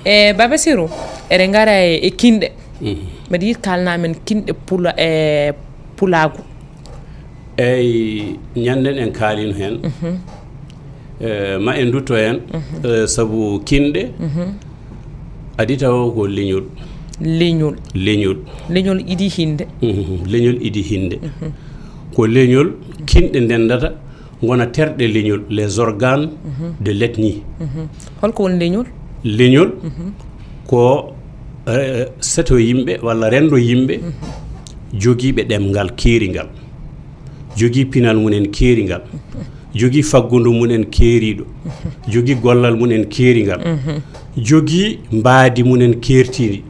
e Baba Sirou ere ngara e kinde mbaɗi yit kalna men kinde pulagu eyi ñanden en kaalino hen ma en dutto hen sabu kinde adi taw ko leñol idi hinde leñol idi hinde ko leñol kinde ndendata gona terɗe leñol les organes de l'ethnie holko woni leñol ko seto yimɓe walla rendo yimɓe jogiiɓe ɗemgal keeringal jogii pinal mumen keeringal jogii faggundu mumen keeriiɗo jogii gollal mumen keeringal jogii mbaadi mumen keertiindi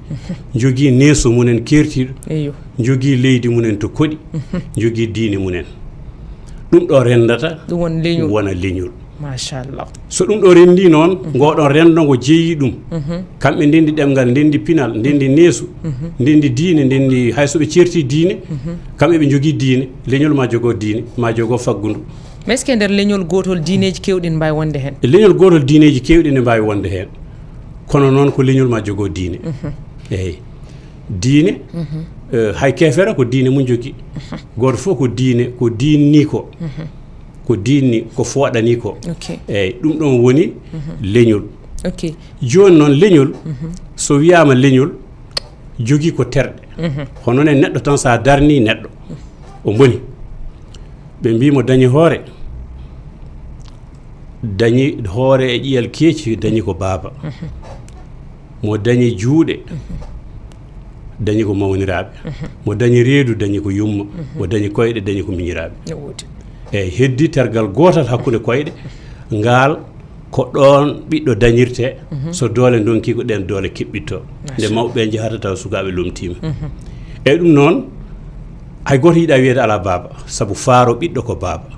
jogii neeso mumen keertiiɗo jogii leydi mumen to koɗi jogii diine mumen ɗum ɗo rendata ɗum wona leñol machallah so ɗum ɗo rendi noon ngoɗon rendo ngo jeeyi ɗum kamɓe ndendi ɗemgal ndendi pinal ndendi neesu ndendi diine ndendi hay so ɓe ceerti diine kamɓe ɓe jogii diine leñol ma jogoo diine ma jogoo faggundu mais est ce que nder leñol gotol diineji kewɗin mbawi wonde hen leñol gotol diineji kewɗi ne mbawi wonde hen kono noon ko leñol ma jogoo diine eyyi diine hay kefere ko diine mum jogui goto fof ko diine ko dinni ko ko dinni ko fooɗani ko eyyi ɗum ɗon woni leñol joni noon leñol so wiyama leñol jogui ko terɗe hono ne neɗɗo tan sa darni neɗɗo o boni ɓe mbimo dañi hoore e ƴiyal keeci dañi ko baaba mo dañi juuɗe dañi ko mawniraɓe mo dañi reedu dañi ko yumma mo dañi koyɗe dañi ko miñiraɓe eyyi heddi tergal gotal hakkude koyɗe ngal ko ɗon ɓiɗɗo dañirte so doole donki ko ɗen doole keɓɓitto nde mawɓe jahata taw sukaɓe lomtima eyyi ɗum noon hay goto yiiɗa wiyede ala baaba saabu faaro ɓiɗɗo ko baaba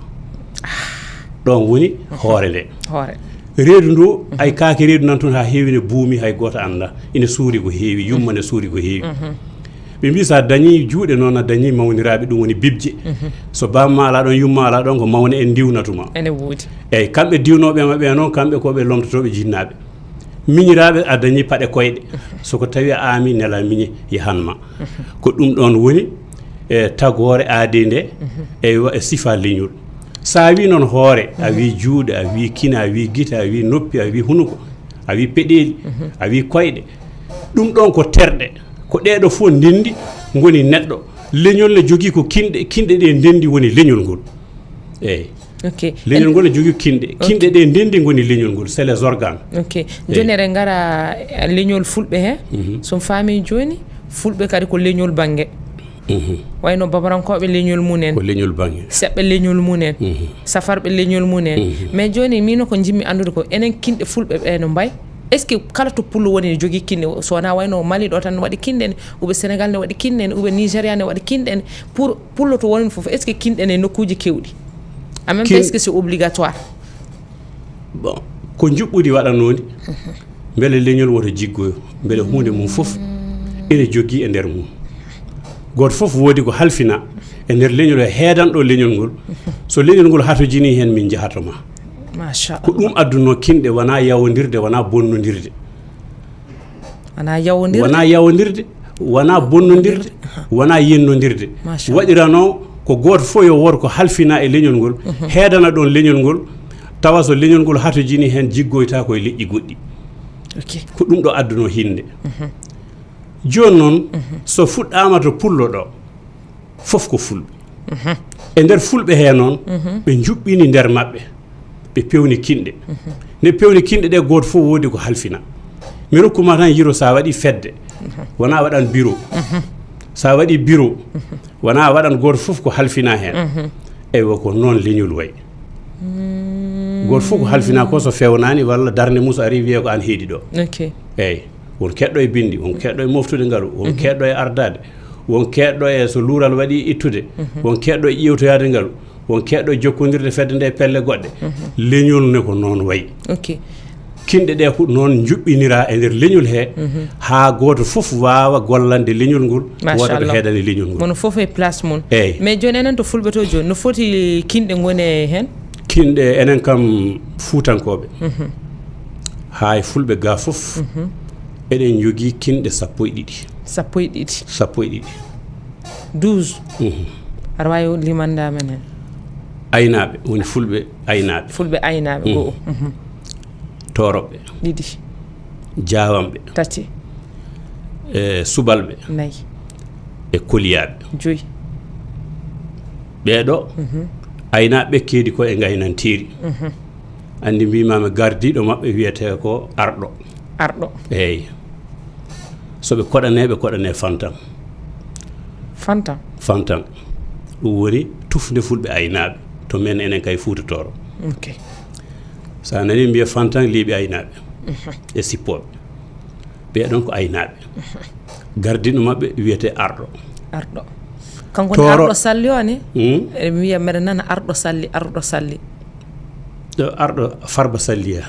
ɗon woni hoore nde reedu ndu ay kaake reedu nan toon ha heewi ne buumi hay goto anda ine suuri ko heewi yumma ne suuri ko heewi ɓe mbi sa dañi juuɗe noon a dañi mawniraɓe ɗum woni bibje so bamma ala ɗon yumma ala ɗon ko mawne en diwnatuma ene woodi eyyi kamɓe diwnoɓe maɓe noon kamɓe koɓe lomtotoɓe jinnaɓe miñiraɓe a dañi paɗe koyɗe soko tawi a ami nela miñe yahanma ko ɗum ɗon woni tagore aade nde e sifa leñol sa wi noon hoore a wi juuɗe a wi kine a wi guite a wi noppi a wi hunuko a wi peɗeli a wi koyɗe ɗum ɗon ko terɗe ko ɗeɗo fof ndendi goni neɗɗo leñol ne jogui ko kinɗe ɗe ndendi woni leñol ngol eyyi leñol ngol ne jogui kinɗe ɗe ndendi goni leñol ngol c'est les organes joni eɗen gara leñol fulɓe he somi faami joni fulɓe kadi ko leñol banggue wayno babarankoɓe leñol munen ko leñol banggue seɓɓe leñol munen safarɓe leñol munen mais joni mino ko jimmi andude ko enen kinɗe fulɓe ɓe no mbay est ce que kala to pullo woni ne jogui kinde so wona wayno Mali ɗo tan ne waɗi kinde ne uɓe Sénégal ne waɗi kinde ne uɓe Nigéria ne waɗi kinde ne pour pullo to woni foof est ce que kinde ne nokkuji kewɗi en même temps est ce que c'est obligatoire bon ko juɓɓudi waɗanodi beele leñol woto jiggoyo beele hunde mum foof ene jogui e nder mum goto foof woodi ko halfina e nder leñol e heedanɗo leñol ngol so leñol ngol hatojini hen min jahatoma machallah ko ɗum adduno kinɗe wona yawodirde wona bonnodirde wona yawodirde wona bonnodirde wona yennodirde waɗirano ko goto fof yo woto ko halfina e leñol ngol heedana ɗon leñol ngol tawa so leñol ngol hatojini hen jiggoyta koye leƴƴi goɗɗi ko ɗum ɗo adduno hinde joni noon so fuɗɗama to pullo ɗo fof ko fulɓe e nder fulɓe he noon ɓe juɓɓini nder maɓɓe ɓe pewni kinɗe nde pewni kinɗe ɗe goto fof woodi ko halfina mi rokkuma tan yiro sa waɗi fedde wona waɗan bureau sa waɗi bureau wona waɗan goto fof ko halfina hen eywa ko noon leñol way goto fof ko halfina ko so fewnani walla darde mum so ari wiye ko an heedi ɗo eyyi won keɗɗo e bindi won keɗɗo e moftude ngaalu won keɗɗo e ardade won keɗɗo e so luural waɗi ittude won keɗɗo e ƴewtoyade ngaalu won keɗɗo e jokkodirde fedde nde pelle goɗɗe leñol ne ko noon wayi kinɗe ɗe ko noon juɓɓinira e nder leñol he ha goto fof wawa gollande leñol ngol woda ko heedani leñol ngol mono fof e place mum mais joni enen to fulɓe to joni no foti kinɗe gone hen kinɗe enen kam fuutankoɓe hay fulɓe ga fof eɗen jogii kinɗe 12 12 12 aɗa wawi limanda men hen aynaaɓe woni fulɓe aynaaɓe goo toroɓɓe ɗiɗi jawamɓe tati subalɓe nayi e koliyaɓe joyi ɓeɗo aynaaɓe keedi ko e gaynantiri andi mbimama gardiɗo mabɓe wiyete ko arɗo eyyi soɓe koɗane fantan ɗum woni tufde fulɓe aynaaɓe to men enen kay Fouta Toro sa nani mbiya fantan liiɓe aynaaɓe e sippoɓe ɓeɗon ko aynaaɓe gardiɗo mabɓe wiyete arɗo kanko ne arɗo salli o ne mi wiya mbeɗa nana arɗo salli arɗo farba salliya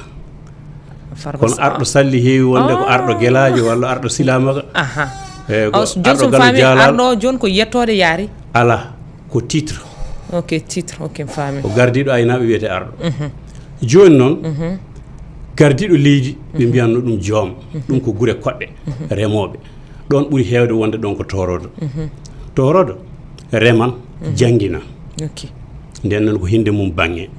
kono arɗo salli heewi wonde ko arɗo guelajo walla arɗo silamaka joni so faami arɗo joni ko yettode yaari ala ko titre ok faami ko gardiɗo aynaaɓe wiyete arɗo joni noon gardiɗo leydi ɓe mbiyanno ɗum joom ɗum ko gure koɗɗe remoɓe ɗon ɓuuri heewde wonde ɗon ko torodo reman jangina nden noon ko hinde mum bange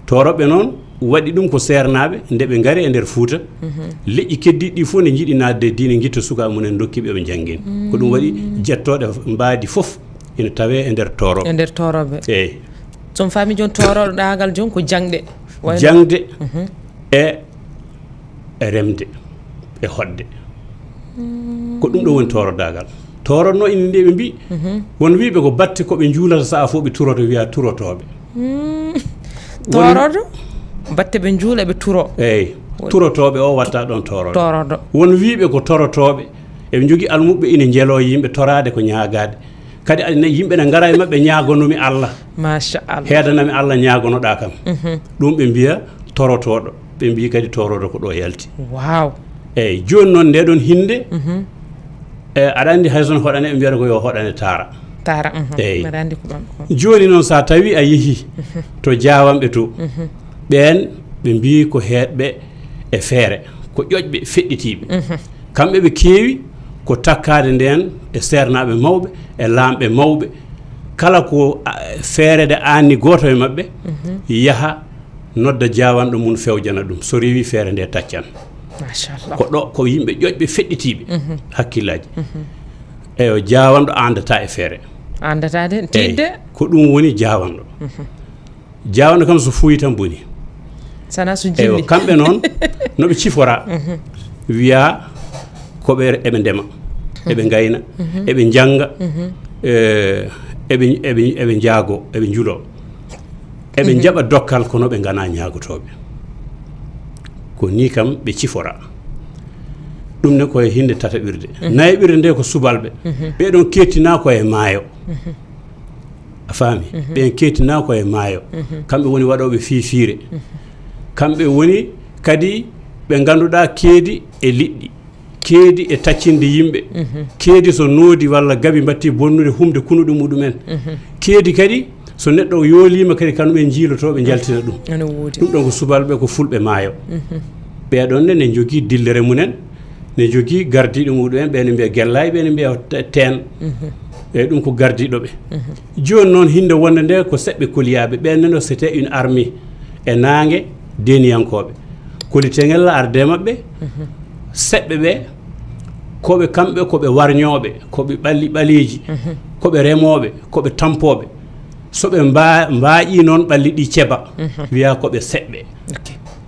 toroɓe noon waɗi ɗum ko sernaɓe nde ɓe ngari e nder Fouta leƴƴi keddiɗi ɗi fof ne jiiɗi nadde diine guitta sukaɓe mumen dokkiɓe ɓe jangguin ko ɗum waɗi jettoɗe mbaadi fof ina tawe e nder toroɓe eyyi son faami joni toroɗo ɗagal joni ko jangde e remde e hodde ko ɗum ɗo woni torodagal torono ina nde ɓe mbi won wiɓe ko batte koɓe juulata saha fof ɓe turoto wiya turotoɓe torodo batte ɓe juula ɓe turo eyyi turotoɓe o watta ɗon torodo won wiɓe ko torotoɓe eɓe jogui almuɓe ina jeelo yimɓe torade ko ñagade kadi yimɓe ne gara e mabɓe ñagonomi Allah machallah heedanami Allah ñagonoɗa kam ɗum ɓe mbiya torotoɗo ɓe mbi kadi torodo ko ɗo yalti eyyi joni noon nde ɗon hinde aɗa andi hay son hoɗane ɓe mbiyata ko yo hoɗane tara eyyi joni noon sa tawi a yeehi to jawamɓe to ɓen ɓe mbi ko heɗɓe e feere ko ƴoƴɓe feɗɗitiɓe kamɓe ɓe keewi ko takkade nden e sernaɓe mawɓe e lamɓe mawɓe kala ko feere de anni goto e mabɓe yaha nodda jawanɗo mum fewjana ɗum so rewi feere nde taccan ko ɗo ko yimɓe ƴoƴɓe feɗɗitiɓe hakkillaji eyo jawanɗo andata e feere andatade tidde ko ɗum woni jawanɗo jawanɗo kam so fuuyi tan boni sana so jilli eyo kamɓe noon noɓe cifora wiya koɓe eɓe ndema eɓe gayna eɓe janga eɓe jaago eɓe juulo eɓe jaɓa dokkal kono ɓe gana ñagotoɓe ko ni kam ɓe cifora ɗum ne koye hinde tataɓirde nayaɓirde nde ko subalɓe ɓeɗon kettina koye maayo a faami ɓen kettina koye maayo kamɓe woni waɗoɓe fiifire kamɓe woni kadi ɓe ganduɗa keedi e liɗɗi keedi e taccinde yimɓe keedi so noodi walla gabi batti bonnude humde kunuɗe muɗumen keedi kadi so neɗɗo yoolima kadi kanuɓe jiilotoɓe jaltina ɗum ɗum ɗon ko subalɓe ko fulɓe maayo ɓeɗon ne jogui dillere munen ne jogui gardiɗo muɗumen ɓene mbiya guellayi ɓene mbiya ten eyyi ɗum ko gardiɗoɓe joni noon hinde wonde nde ko seɓɓe koliyaɓe ɓenne c'était une armée e nangue deniyankoɓe kolitengel arde mabɓe seɓɓe ɓe koɓe kamɓe koɓe warñoɓe koɓe ɓaleji koɓe remoɓe koɓe tampoɓe soɓe mbaaƴi noon ɓalli ɗi ceeba wiya koɓe seɓɓe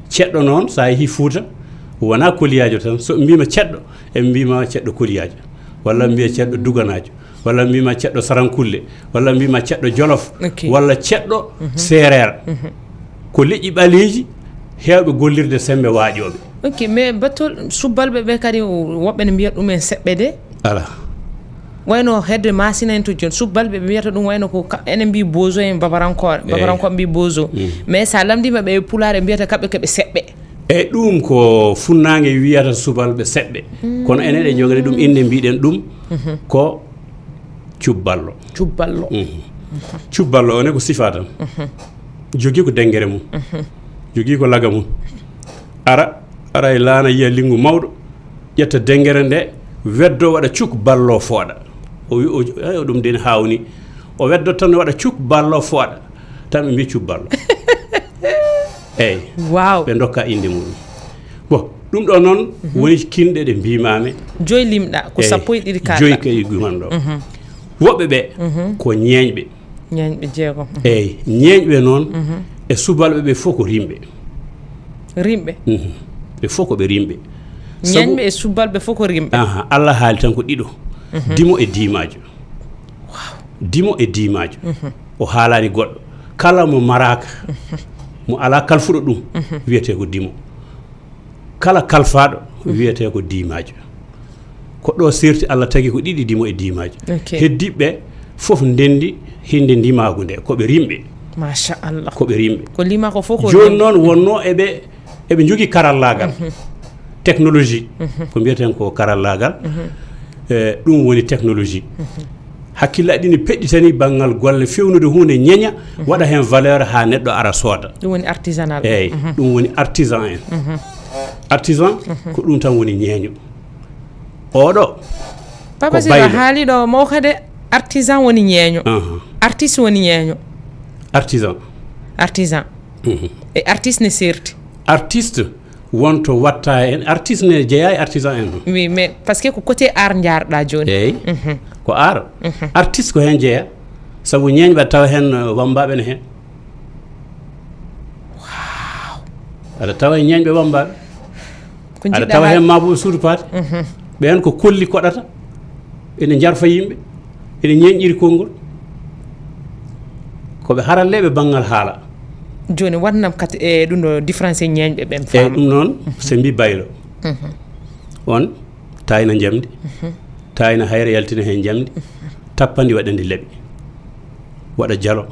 ceɗɗo noon sa yeehi Fouta wona koliyajo tan so mbima ceɗɗo e mbima ceɗɗo koliyajo walla mbiya ceɗɗo duganajo walla mbima ceɗɗo sarankulle walla mbima ceɗɗo jolof walla ceɗɗo séréer ko leƴƴi ɓaleji hewɓe gollirde sembe waaƴoɓe mais battol subbalɓe ɓe kadi woɓɓe ne mbiyata ɗumen seɓɓe de ala wayno hedde masina en to joni subbalɓe ɓe mbiyata ɗum wayno ko enen mbi bozo en babarankoɓe mbi bozo mais sa lamdima ɓe pulare mbiyata kamɓe koɓe seɓɓe eyyi ɗum ko funnague wiyata subalɓe seɓɓe kono enen e jogade ɗum inde mbiɗen ɗum ko cubballo cubballo one ko sifa tan jogui ko denguere mum jogui ko laga mum ara e laana yiya linggu mawɗo ƴetta dengere nde weddo waɗa cuk ballo fooɗa o wi o ɗum den hawni o weddo tan waɗa cuk ballo fooɗa tan ɓe mbi cuk ballo eyyi wow ɓe dokka inde muɗum bon ɗum ɗo noon woni kinɗe ɗe mbimami joyi limɗa ko sappo e ɗiɗi kaɗɗa joyi kay guman ɗo woɓɓe ɓe ko ñeeñɓe jeegom eyyi ñeeñɓe noon e subalɓe ɓe fof ko rimɓe ɓe fof ko ɓe rimɓe ñeeñɓe e subalɓe fof ko rimɓe Allah haali tan ko ɗiɗo dimo e dimajo dimo e dimajo o haalani goɗɗo kala mo maraka mo ala kalfuɗo ɗum wiyete ko dimo kala kalfaɗo wiyete ko dimajo ko ɗo serti Allah tagi ko ɗiɗi dimo e dimajo heddiɓe fof ndendi hinde ndimagu nde koɓe rimɓe machallah koɓe rimɓe ko lima ko fof ko joni noon wonno eɓe jogui karallagal technologie ko mbiyeten ko karallagal ɗum woni technologie hakkillaji ɗi ne peɗɗitani banggal golle fewnude hunde ñeña waɗa hen valeur ha neɗɗo ara sooda ɗum woni artisanal eyyi ɗum woni artisan en artisan ko ɗum tan woni ñeeño oɗo papa Sido haaliɗo mawka de artisan woni ñeeño artiste woni ñeeño artisan e artiste ne serti artiste wonto watta en artiste ne jeeya e artisan en oui mais parce que ko côté art jarɗa joni eyyi ko art artiste ko hen jeeya saabu ñeeñɓe tawa hen wambaɓe ne hen wow aɗa tawa e ñeeñɓe wambaɓe aɗa tawa hen maboɓe suudu paate ɓen ko kolli koɗata ene jarfa yimɓe ene ñeeñƴiri konngol koɓe haralleɓe banggal haala joni waɗnam kati e ɗum ɗo différence ñeeñɓe ɓen eyyi ɗum noon so mbi baylo on tayna jamdi tayna hayre yaltina hen jamdi tappandi waɗandi leeɓi waɗa jalo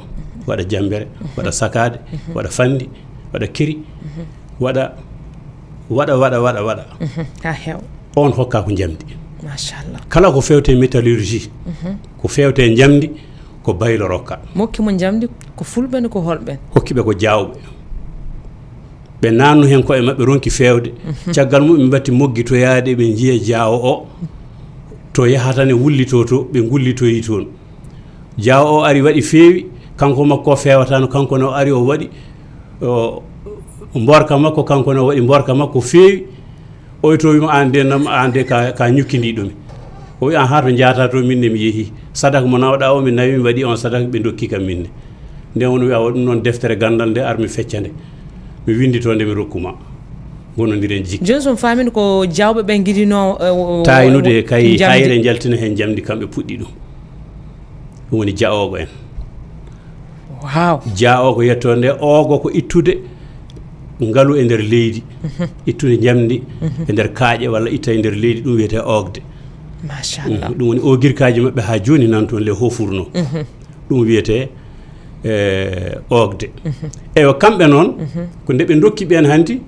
waɗa jambere waɗa sakade waɗa fandi waɗa kiri waɗa ha hew on hokka ko jamdi machallah kala ko fewte métallurgie ko fewte jamdi ko baylo rokka mokki mo jamdi ko fulɓe ne ko holɓen hokkiɓe ko jawɓe ɓe nanno hen koye mabɓe ronki fewde caggal mum ɓe batti moggitoyade ɓe jiiya jaawo o to yahatane wullito to ɓe gullitoyi toon jaawo o ari waɗi feewi kanko makko fewatano kanko ne o ari o waɗi mborka makko kanko ne o waɗi mborka makko feewi oy to wima an de nam an de ka ñukkidiɗomi o wi an ha to jaata to minne mi yeehi sadaka mo nawɗa o mi nawi mi waɗi on sadaka ɓe dokki kam minne nden woni wiya ɗum noon deftere gandal nde ar mi feccande mi windi to nde mi rokkuma gonodiren jikki joni son famini ko jawɓe ɓe guiɗino taynude kay hayre jaltina hen jamdi kamɓe puɗɗi ɗum woni jaogo en wow jaogo yetto nde ogo ko ittude ngalu e nder leydi ittude jamdi e nder kaaƴe walla itta e nder leydi ɗum wiyete ogde machallah ɗum woni ogirkaji mabɓe ha joni nan toon le hofurno ɗum wiyete ogde eyo kamɓe noon ko nde ɓe dokki ɓen hanti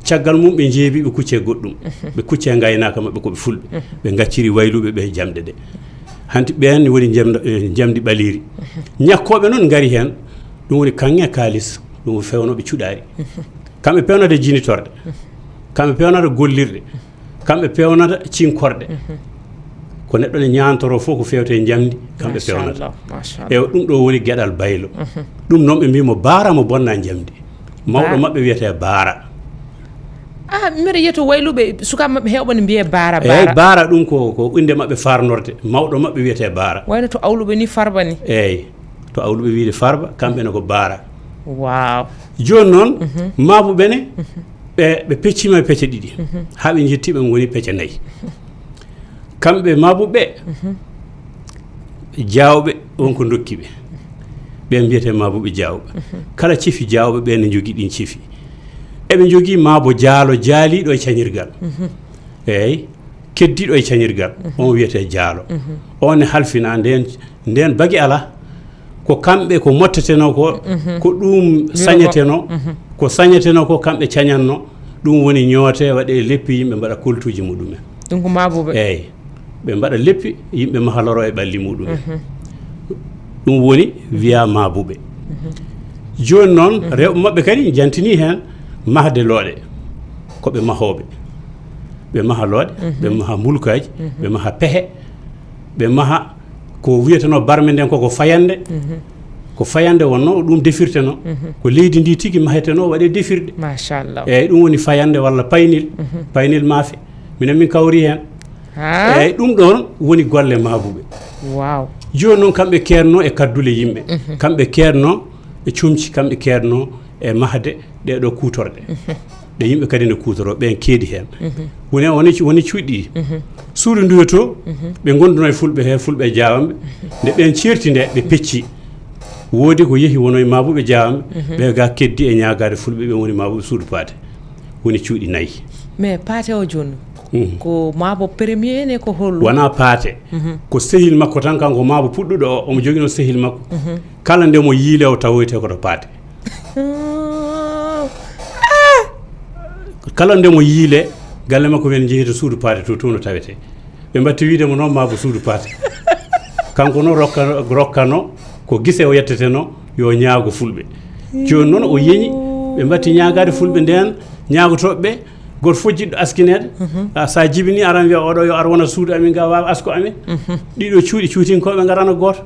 caggal mum ɓe jeebi ɓe kucce goɗɗum ɓe kucce gaynaka mabɓe koɓe fulɓe ɓe gacciri wayluɓe ɓe jamɗe ɗe hanti ɓen woni jamdi ɓaliri ñakkoɓe noon gaari hen ɗum woni kanŋe kalis ɗum fewnoɓe cuɗari kamɓe pewnata jinitorde kamɓe pewnata gollirɗe kamɓe pewnata cinkorɗe ko neɗɗo ne ñantoro fof ko fewte jamdi kamɓe pewnata e ɗum ɗo woni gueɗal baylo ɗum noon ɓe mbimo baara mo bonna jamdi mawɗo mabɓe wiyete baara mbiɗa yiya to wayluɓe sukaɓe mabɓe hewɓe ne mbiye baara eyyi baara ɗum ko inde mabɓe farnorde mawɗo mabɓe wiyete baara wayno to awluɓe ni farba ni eyyi to awluɓe wiide farba kamɓe ne ko baara wow joni noon mabuɓene ɓe peccima e pecce ɗiɗi haɓe jetti ɓe goni pecce nayyi kamɓe mabuɓe jawɓe wonko dokkiɓe ɓen mbiyete mabuɓe jawɓe kala ceefi jawɓe ɓe ne jogui ɗin ceefi eɓe jogui mabo jaalo jaaliɗo e cañirgal eyyi keddiɗo e cañirgal on wiyete jaalo on ne halfina nden bagui ala ko kamɓe ko motteteno ko ko ɗum sañeteno ko sañeteno ko kamɓe cañanno ɗum woni ñoote waɗe leppi yimɓe mbaɗa koltuji muɗumen ɗum ko mabuɓe eyyi ɓe mbaɗa leppi yimɓe mahaloro e ɓalli muɗumen ɗum woni wiya mabuɓe joni noon rewɓe mabɓe kadi jantini hen mahde looɗe koɓe mahoɓe ɓe maha looɗe ɓe maha mulkaji ɓe maha pehe ɓe maha ko wiyeteno barme nden koko fayande ko fayande wonno ɗum defirteno ko leydi ndi tigi maheteno waɗe defirde machallah eyyi ɗum woni fayande walla paynil paynil maafe minen min kawri hen eyyi ɗum ɗon woni golle Mabouɓe wow joni noon kamɓe kerno e kaddule yimɓe kamɓe kerno e cumci kamɓe kerno e mahde ɗeɗo kutorɗe ɗe yimɓe kadi ne kutoro ɓen keedi hen woni cuuɗi suudu nduyo to ɓe gonduno e fulɓe he fulɓe jawamɓe nde ɓen certi nde ɓe pecci woodi ko yeehi wono e Mabouɓe jawamɓe ɓe ga keddi e ñagade fulɓe ɓe woni Mabouɓe suudu paate woni cuuɗi nayyi mais paate o joni ko Mabo premier ne ko hollu wona paate ko sehil makko tan kanko Mabo puɗɗuɗo o omo jogino sehil makko kala nde mo yiile o tawoyte koto paate kala nde mo yiile galle makko men jeeyi to suudu paate to no tawete ɓe mbatti wiidemo noon Mabo suudu paate kanko noon rokkano ko guise o yetteteno yo ñaago fulɓe joni noon o yeñi ɓe mbatti ñagade fulɓe nden ñagotoɓeɓe goto fof jiɗɗo askinede sa jibini aran wiya oɗo yo ar wona suudu amin ga wawa asko amin ɗiɗo cuuɗi cuutinkoɓe garana goto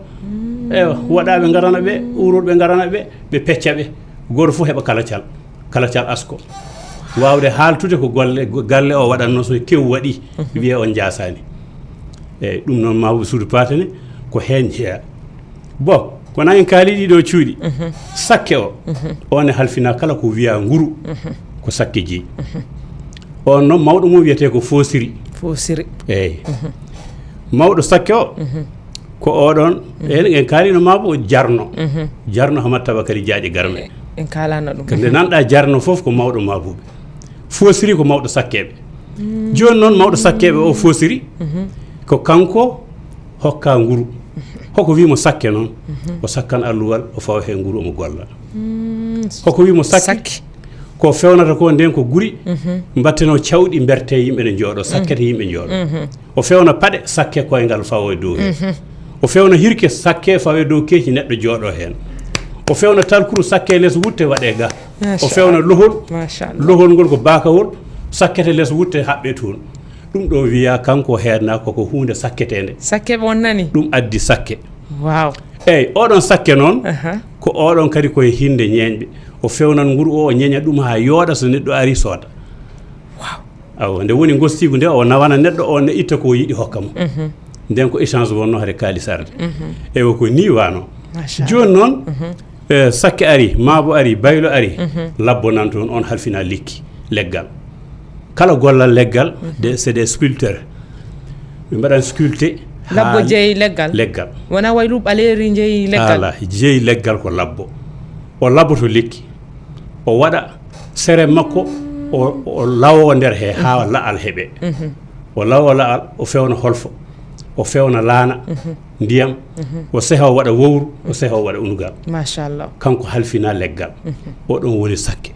ewa waɗaɓe garana ɓe uroɓe garana ɓe ɓe pecca ɓe goto fof heeɓa kala cal asko wawde haaltude ko galle o waɗanno so tew waɗi wiye on jasani eyyi ɗum noon Mabouɓe suudu paate ne ko hen jeeya bon kono en kaali ɗiɗo cuuɗi sakke o on e halfina kala ko wiya nguru ko sakke jeeyi on noon mawɗo mum wiyete ko fosiri eyyi mawɗo sakke o ko oɗon en kaalino Mabo jarno Hamad Tabakary Diaɗi Garme en kalano ɗum nde nanɗa jarno foof ko mawɗo Mabouɓe fosiri ko mawɗo sakkeɓe joni noon mawɗo sakkeɓe o fosiri ko kanko hokka nguru hoko wimo sakke noon o sakkan alluwal o fawa he nguru omo golla hoko wimo sakke ko fewnata ko nden ko guri mbatteno cawɗi berte yimɓe ne jooɗo sakkete yimɓe jooɗo o fewna paɗe sakke koyngal fawo e dow hen o fewna hirke sakke fawe dow keeci neɗɗo jooɗo hen o fewna talkuru sakke less wutte waɗe ga o fewna lohol ngol ko bakawol sakkete less wutte haɓɓe toon ɗum ɗo wiya kanko heedna koko hunde sakketede sakke wonnani ɗum addi sakke wow eyyi oɗon sakke noon ko oɗon kadi koye hinde ñeñɓe o fewnan nguru o ñeña ɗum ha yooɗa so neɗɗo ari sooda aw nde woni gostigu nde o nawana neɗɗo o ne itta ko yiɗi hokka mo nden ko échange wonno hade kaali sarde eyi ko ni wano joni noon sakke ari Mabo ari baylo ari labbo nan toon on halfina likki leggal kala gollal leggal c'est des sculpteurs ɓe mbaɗan sculpté labbo jeeyi leggal wona waylu ɓaleri jeeyi leggal ala jeeyi leggal ko labbo o labboto lekki o waɗa sere makko o lawo nder he ha laal heeɓe o lawo laal o fewna holfo o fewna laana ndiyam o seha o waɗa wowru o seha o waɗa unugal machallah kanko halfina leggal oɗon woni sakke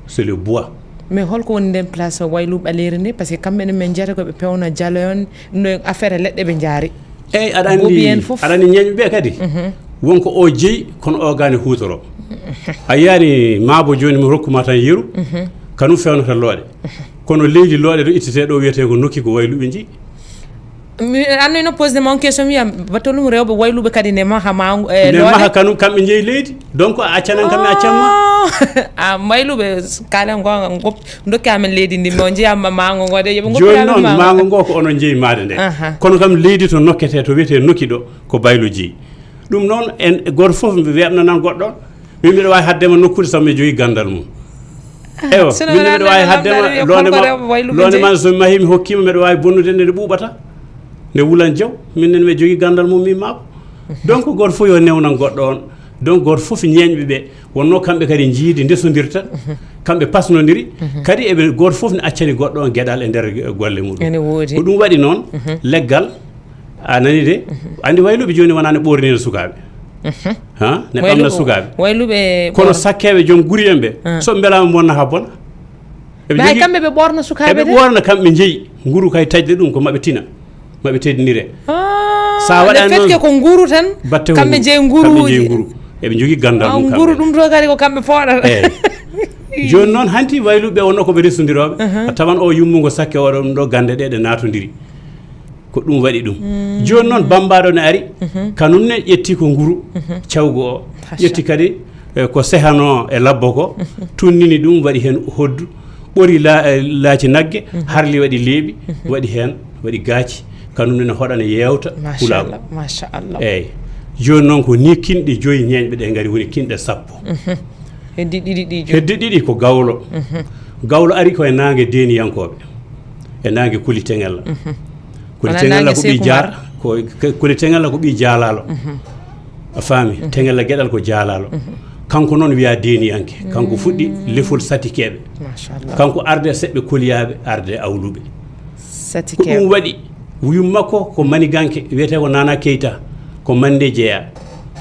c'est le bois mais holko woni nden place waylu ɓaleri nde par ce que kamɓe ne men jeyata koɓe pewna jaloyon no affaire leɗɗe ɓe jaari eyyi aɗa andi ñeñɓe kadi wonko o jeeyi kono o gani hutoro a yiyani Mabo joni mi rokkuma tan yeru kanum fewnata looɗe kono leydi looɗe ɗo ittete ɗo wiyete ko nokki ko wayluɓe jeeyi mi annoyno posé mon question mi wiyam batolum rewɓe wayluɓe kadi ne maha ne maha kanum kamɓe jeeyi leydi donc a accanan kamɓe accamma a wayluɓe kalen gonga dokki amen leydi ndi no jeeyamma mango ngo de yoɓe joni noon mango ngo ko onon jeeyi maade nde kono kam leydi to nokkete to wiyete nokki ɗo ko baylo jeeyi ɗum noon en goto foof weɓnanan goɗɗo min mbiɗa wawi haddema nokkude sabu mi joogui gandal mum ewa min mbiɗa wawi haddema londe ma so mahi mi hokkima mbiɗa wawi bonnude nde ɓuuɓata nde wulan jaw minnen mi joogui gandal mum mi Mabo donc goto fof yo newnan goɗɗo on donc goto fof ñeñɓe ɓe wonno kamɓe kadi jiidi ndesodirta kamɓe pasnodiri kadi eɓe goto fof ne accani goɗɗo on gueɗal e nder golle muɗum ko ɗum waɗi noon leggal a nani de andi wayluɓe joni wona ne ɓornino sukaɓe ha ne ɓamna sukaɓe wayluɓe kono sakkeɓe joom guri en ɓe soɓe beelama bonna ha bona hay kamɓe ɓe ɓorna sukaɓe eɓe ɓorna kamɓe jeeyi nguru kay tajde ɗum ko maɓe tina maɓe teddinire sa waɗa noon ko nguru tan kamɓe jeeyi nguru eɓe jogui gandal mum nguru ɗum to kadi ko kamɓe fooɗata joni noon hanti wayluɓe wonno koɓe resodiroɓe a tawan o yummugo sakke oɗon ɗo gande ɗe natodiri ko ɗum waɗi ɗum joni noon bambaɗo ne ari kanum ne ƴetti ko nguru cawgu o ƴetti kadi ko sehano e labbo ko tunnini ɗum waɗi hen hoddu ɓori laaci nagge harli waɗi leeɓi waɗi hen waɗi gaaci kanum ne hoɗana yewta pulago machallah eyyi joni noon ko ni kinɗe 5 ñeñɓe ɗe gari woni kinɗe 10 heddi ɗiɗi ko gawlo gawlo ari koye nangue deniyankoɓe e nangue kuli teŋella kuli teŋella ko ɓi jaar kuli teŋella ko ɓi jaalalo a faami teŋella gueɗal ko jaalalo kanko noon wiya deniyanke kanko fuɗɗi lefol satikeɓe kanko arde seɓɓe koliyaɓe arde awluɓe ko ɗum waɗi wiyum makko ko maniganke wiyete ko Nana Keita ko Mande Jeeya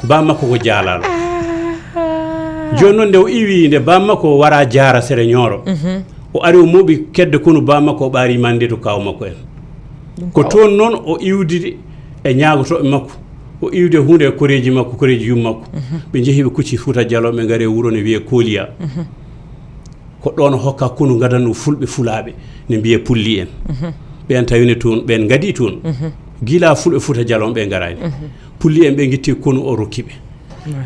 bammakko ko jaalalo joni noon nde o iwi nde bammakko wara jaara sere ñooro o ari o moɓi kedde kono bammakko o ɓaari mande to kaw makko en ko toon noon o iwdide e ñaagotoɓe makko o iwde hunde e koreji makko koreji yum makko ɓe jeehi ɓe kucci Fouta Diallo ɓe gaari e wuuro ne wiye Koliya ko ɗon hokka kono gadanno fulɓe fulaɓe ne mbiye pulli en ɓen tawine toon ɓen gadi toon gila fulɓe Fouta Diallo ɓe garani pulli en ɓe guitti kono o rokkiɓe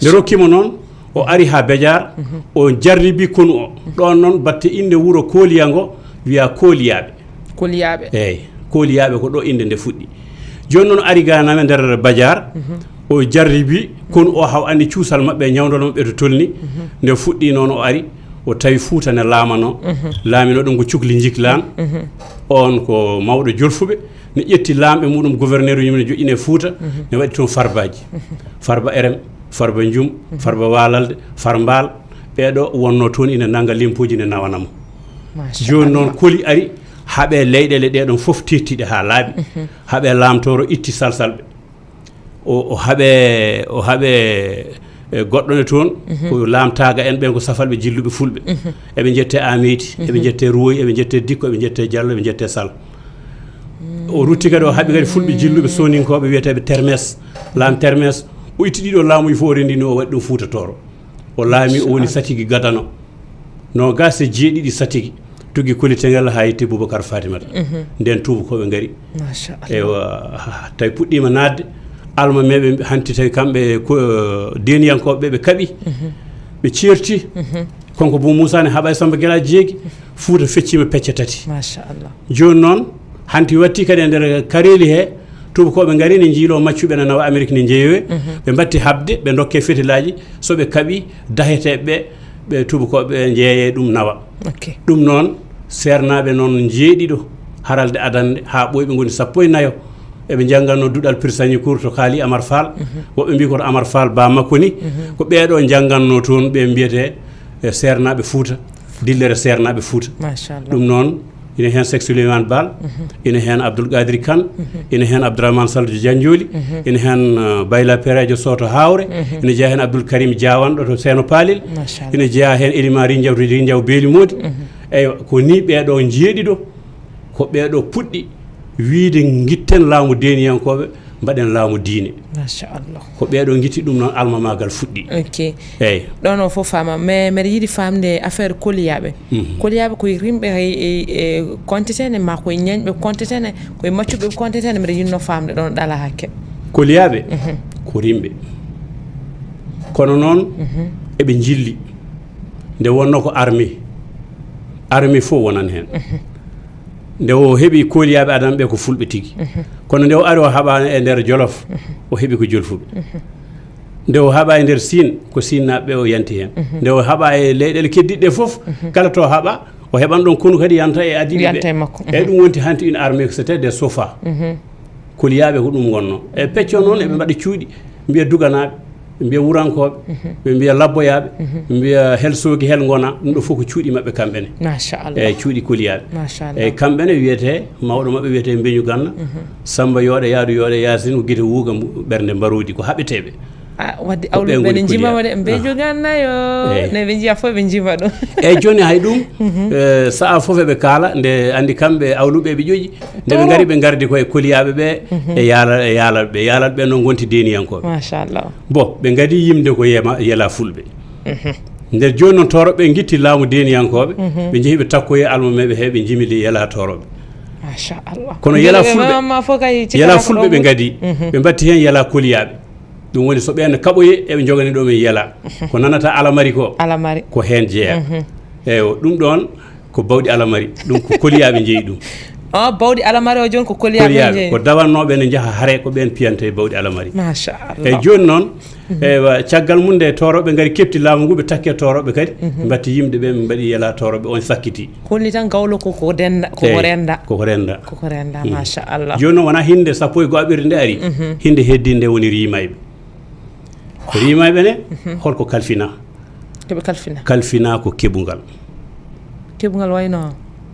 nde rokkimo noon o ari ha Badiar o jarribi kono o ɗon noon batte inde wuuro Koliya ngo wiya Koliyaɓe eyyi Koliyaɓe ko ɗo inde nde fuɗɗi joni noon ari ganame nder Badiar o jarribi kono o haw andi cuusal mabɓe ñawdono mabɓe to tolni nde fuɗɗi noon o ari o tawi Fouta ne laamano laamino ɗum ko cukli jiklan on ko mawɗo jolfuɓe ne ƴetti laamɓe muɗum gouverneur uji ne joƴƴine Fouta ne waɗi toon farbaji farba RM farba Njum farba Walalde Farbal ɓeɗo wonno toon ina nanga lempoji ne nawanamo joni noon Koli ari haaɓe leyɗele ɗeɗon foof tettiɗe ha laaɓi haaɓe lamtoro itti salsalɓe o haaɓe goɗɗone toon ko lamtaga en ɓen ko safalɓe jilluɓe fulɓe eɓe jette Amity eɓe jette Roy eɓe jette Dikko eɓe jette Diallo eɓe jette Sall o rutti kadi o haaɓi kadi fulɓe jilluɓe soninkoɓe wiyeteɓe Termes laam Termes o itti ɗiɗo laamuji fof o rendini o waɗi ɗum Fouta Toro o laami o woni Satigi Gadano no gase jeeɗiɗi Satigi tugui Koli Teŋel ha yetti Boubacar Fatimata nden tubakoɓe gaari ewa tawi puɗɗima nadde alma meɓe hanti tawi kamɓe deniyankoɓe ɓe kaaɓi ɓe ceerti konko Bou Moussa ne haaɓa e Samba Guela jeegui Fouta feccima pecce tati machallah joni noon hanti watti kadi e nder Kareli he tubakoɓe gaari ne jiilo maccuɓe ne nawa Amérique ne jeeyowe ɓe batti habde ɓe dokke fetilaji soɓe kaaɓi daheteɓe ɓe tubakoɓe jeeye ɗum nawa ɗum noon sernaɓe noon jeeɗiɗo haralde adande ha ɓoy ɓe goni 14 eɓe jangganno duɗal Pirsani Cour to Kaali Amar Fall woɓɓe mbi koto Amar Fall ba makko ni ko ɓeɗo jangganno toon ɓe mbiyete sernaɓe Fouta dillere sernaɓe Fouta ɗum noon ina hen Seck Souleymane Baal ina hen Abdoul Kadri Kane ina hen Abdourahmane Saldou Diandioli ina hen Bayla Perejo Soto Hawre ina jeeya hen Abdoul Karim Diawanɗo to Seno Palil ina jeeya hen Elima Rindiaw Beeli Modi eyyi ko ni ɓeɗo jeeɗiɗo ko ɓeɗo puɗɗi wiide guitten laamu deniyankoɓe mbaɗen laamu diine machallah ko ɓeɗo guitti ɗum noon alma magal fuɗɗi eyyi ɗon o fof fama mais mbeɗa yiiɗi famde affaire koliyaɓe koliyaɓe koye rimɓe e comptetene ma koye ñañɓe comptetene koye maccuɓe comptetene mbeɗa yinno famde ɗon ɗala hakke koliyaɓe ko rimɓe kono noon eɓe jilli nde wonno ko armée fof wonan hen nde o heeɓi koliyaɓe adana ɓe ko fulɓe tigui kono nde o ari o haɓani e nder Jolof o heeɓi ko jolfuɓe nde o haɓa e nder Sine ko sinnaɓe o yanti hen nde o haɓa e leyɗele keddiɗe foof kala to haɓa o heɓan ɗon kono kadi yanta e adiɓeɓe eyyi ɗum wonti hanti une armée c'était des sofa koliyaɓe ko ɗum gonno e pecco noon eɓe mbaɗa cuuɗi mbiya duganaɓe ɓe mbiya wurankoɓe ɓe mbiya labboyaɓe ɓe mbiya helsogi hel gona ɗum ɗo fof ko cuuɗi mabɓe kamɓene machallah eyyi cuuɗi koliyaɓe machallah eyyi kamɓene wiyete mawɗo mabɓe wiyete Mbeñu Ganna Samba yooɗe yaadu yooɗe Yasine ko guite wuuga ɓernde mbarodi ko haɓeteɓe wadde awluɓe ne jima waɗe Mbeñu Ganna yo ne ɓe jiiya fof ɓe jima ɗum eyyi joni hay ɗum saaha foof eɓe kaala nde andi kamɓe awluɓe ɓe ƴoƴi nde ɓe gaari ɓe gardi koye koliyaɓe ɓe e yaalalɓe noon gonti deniyankoɓe machallah bon ɓe gadi yimde ko yela fulɓe nder joni noon toroɓe gitti laamu deniyankoɓe ɓe jeehi ɓe takkoye almameɓe he ɓe jimili yela toroɓe machallah kono yela fulɓe ɓe gadi ɓe batti hen yela koliyaɓe ɗum woni so ɓen kaɓoye eɓe jogani ɗo men yela ko nanata alamari ko hen jeeya eyyi ɗum ɗon ko bawɗi alamari ɗum ko koliyaɓe jeeyi ɗum bawɗi alamari o joni ko koliyaɓe ko dawannoɓe ne jaaha haare ko ɓen piyante bawɗi alamari machallah eyyi joni noon caggal mum nde toroɓe gari kepti laamu ngu ɓe takke toroɓe kadi batti yimɓe ɓe ɓe mbaɗi yela toroɓe on sakkiti holni tan gawlo koko renda machallah joni noon wona hinde sappo e goaɓirde nde ari hinde heddinde nde woni rimayɓe rimayɓe ne holko kalfina keɓe kalfina ko keɓugal wayno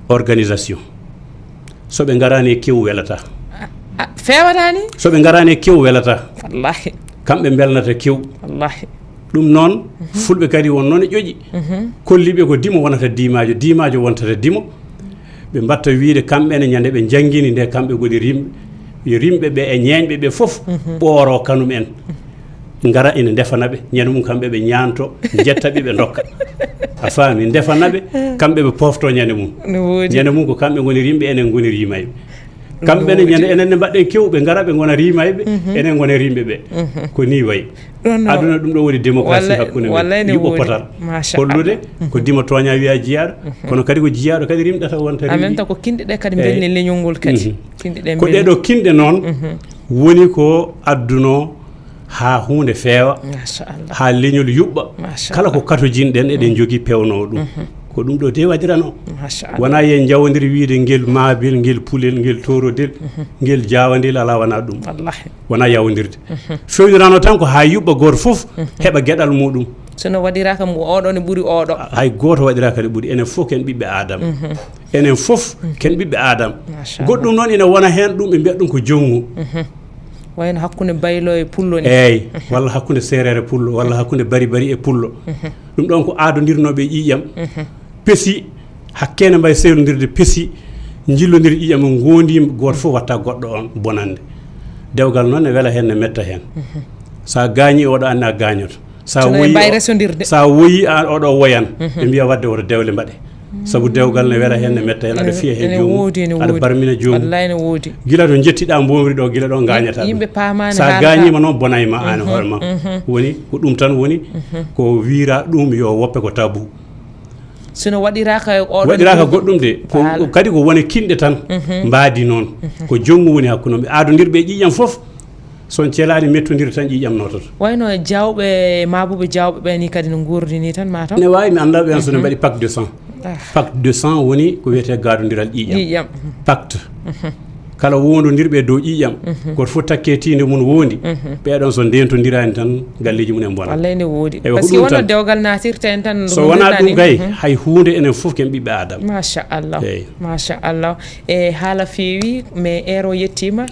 organisation soɓe garani kew welata fewatani soɓe garani kew welata wallahi kamɓe belnata kew wallahi ɗum noon fulɓe kadi won noon e ƴoƴi kolliɓe ko dimo wonata dimajo wontata dimo ɓe mbatta wiide kamɓene ñande ɓe jangguini nde kamɓe goni rimɓe ɓe e ñeñɓe ɓe foof ɓooro kanum en gara ina defanaɓe ñande mum kamɓe ɓe ñanto jettaɓe ɓe dokka a faami defanaɓe kamɓe ɓe pofto ñande mum ko kamɓe goni rimɓe enen goni rimayɓe kamɓene ñande enen ne mbaɗɗen kewɓe gara ɓe gona rimayɓe enen gona rimɓe ɓe ko ni wayi aduna ɗum ɗo woni démocratie hakkude men yuɓɓo potal hollude ko dima toña wiya jiyaɗo kono kadi ko jiyaɗo kadi rimɗata wonta en même temps ko kinɗe ɗe kadi belni leñol ngol kadi ko ɗeɗo kinɗe noon woni ko adduno ha hunde feewa ha leñol yuɓɓa kala ko katojinɗen eɗen jogui pewnowo ɗum ko ɗum ɗo de waɗirano wona yen jawodiri wiide guel mabil guel pulel guel torodel guel jawandel ala wona ɗum wona yawodirde fewnirano tan ko ha yuɓɓa goto foof heɓa gueɗal muɗum sono waɗiraka mo oɗo ne ɓuuri oɗo hay goto waɗiraka ne ɓuuri enen foof ken ɓiɓɓe adama enen foof ken ɓiɓɓe adama goɗɗum noon ina wona hen ɗum ɓe mbiyat ɗum ko jongu wayno hakkude baylo e pullo ni eyyi walla hakkude serere pullo walla hakkude bari e pullo ɗum ɗon ko adodirnoɓe ƴiƴam peesi hakkene mbay sewnodirde peesi jillodir ƴiƴam gondima goto foof watta goɗɗo on bonande dewgal noon ne weela hen ne metta hen sa gañi oɗo anne a gañoto sa woyi an oɗo woyan ɓe mbiya wadde woto dewle mbaɗe saabu dewgal ne weela hen ne metta hen aɗa fiya hen jomum aɗa barmina jomum guila to jettiɗa mbomri ɗo guila ɗo gañata sa gañima noon bonayma an hoorema woni ko ɗum tan woni ko wira ɗum yo woppe ko tabou sono waɗiraka goɗɗum de kadi ko woni kinɗe tan mbaadi noon ko jongu woni hakkunoɓe adodirɓe ƴiƴam foof son celani mettodira tan ƴiƴam nototo wayno jawɓe mabuɓe jawɓe ɓeni kadi no gurdini tan mataw ne wawi mi anda ɓen sono mbaɗi pacte de sang pacte de sang woni ko wiyete gadodiral ƴiƴam pacte kala wondodirɓe dow ƴiƴam goto fof takke tinde mum wondi ɓeɗon so ndentodirani tan galleji mumen bona wallay ne woodi par ce que wonno dewgal natirta en tan so wona ɗum gay hay hunde enen foof ken ɓiɓɓe adama machallah e haala feewi mais heure o yettima